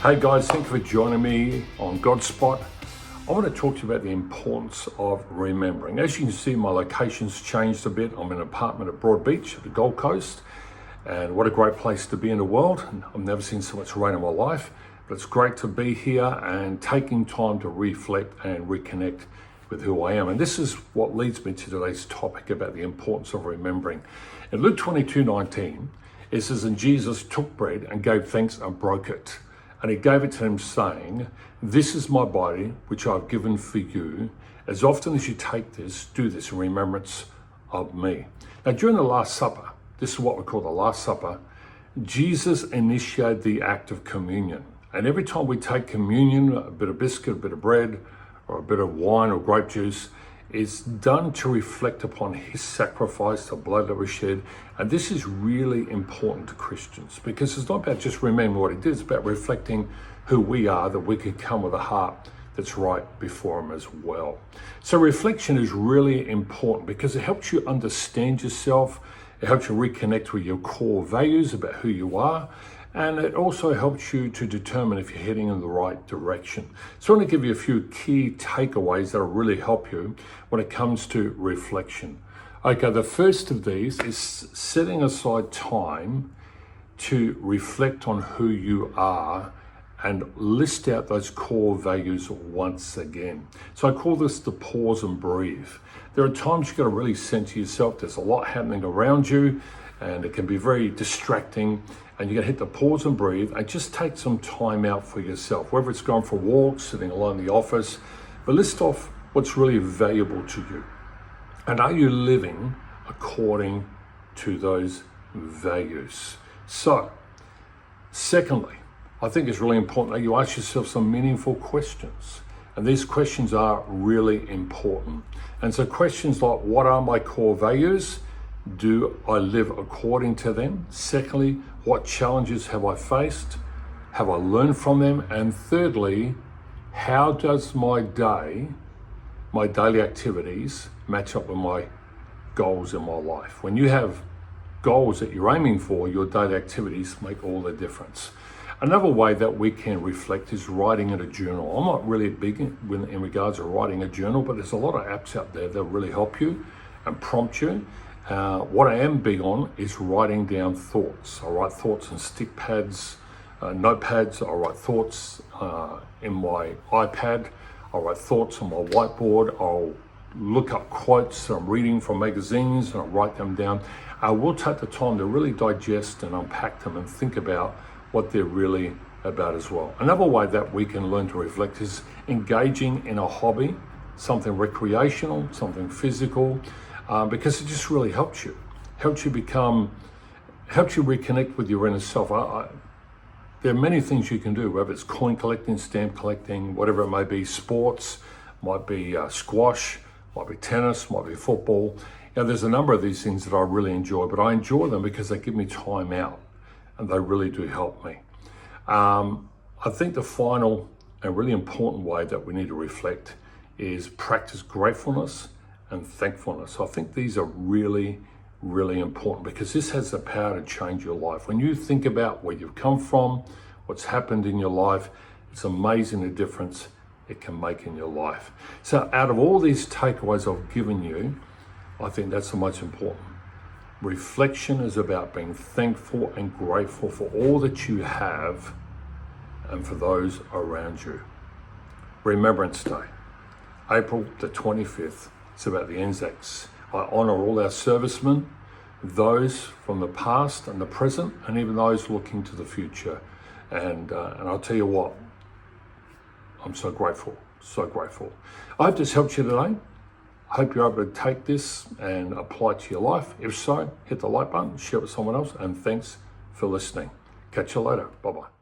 Hey guys, thank you for joining me on Godspot. I want to talk to you about the importance of remembering. As you can see, my location's changed a bit. I'm in an apartment at Broad Beach at the Gold Coast, and what a great place to be in the world. I've never seen so much rain in my life, but it's great to be here and taking time to reflect and reconnect with who I am. And this is what leads me to today's topic about the importance of remembering. In Luke 22:19, it says, "And Jesus took bread and gave thanks and broke it. And he gave it to them, saying, This is my body, which I've given for you. As often as you take this, do this in remembrance of me." Now, during the Last Supper, this is what we call the Last Supper, Jesus initiated the act of communion. And every time we take communion, a bit of biscuit, a bit of bread, or a bit of wine or grape juice, is done to reflect upon his sacrifice, the blood that was shed. And this is really important to Christians because it's not about just remembering what he did, it's about reflecting who we are, that we could come with a heart that's right before him as well. So reflection is really important because it helps you understand yourself, it helps you reconnect with your core values about who you are, and it also helps you to determine if you're heading in the right direction. So I want to give you a few key takeaways that will really help you when it comes to reflection. Okay, the first of these is setting aside time to reflect on who you are and list out those core values once again. So I call this the pause and breathe. There are times you've got to really center yourself. There's a lot happening around you and it can be very distracting, and you're gonna hit the pause and breathe and just take some time out for yourself, whether it's going for walks, sitting alone in the office, but list off what's really valuable to you. And are you living according to those values? So, secondly, I think it's really important that you ask yourself some meaningful questions. And these questions are really important. And so questions like, what are my core values? Do I live according to them? Secondly, what challenges have I faced? Have I learned from them? And thirdly, how does my day, my daily activities match up with my goals in my life? When you have goals that you're aiming for, your daily activities make all the difference. Another way that we can reflect is writing in a journal. I'm not really big in regards to writing a journal, but there's a lot of apps out there that really help you and prompt you. What I am big on is writing down thoughts. I write thoughts in stick pads, notepads. I write thoughts in my iPad. I write thoughts on my whiteboard. I'll look up quotes that I'm reading from magazines and I'll write them down. I will take the time to really digest and unpack them and think about what they're really about as well. Another way that we can learn to reflect is engaging in a hobby, something recreational, something physical, because it just really helps you reconnect with your inner self. There are many things you can do, whether it's coin collecting, stamp collecting, whatever it may be, sports, might be squash, might be tennis, might be football. There's a number of these things that I really enjoy, but I enjoy them because they give me time out and they really do help me. I think the final and really important way that we need to reflect is practice gratefulness and thankfulness. I think these are really, really important because this has the power to change your life. When you think about where you've come from, what's happened in your life, it's amazing the difference it can make in your life. So out of all these takeaways I've given you, I think that's the most important. Reflection is about being thankful and grateful for all that you have and for those around you. Remembrance Day, April the 25th. It's about the Anzacs. I honor all our servicemen, those from the past and the present, and even those looking to the future. And I'll tell you what, I'm so grateful, so grateful. I hope this helped you today. I hope you're able to take this and apply it to your life. If so, hit the like button, share it with someone else, and thanks for listening. Catch you later. Bye-bye.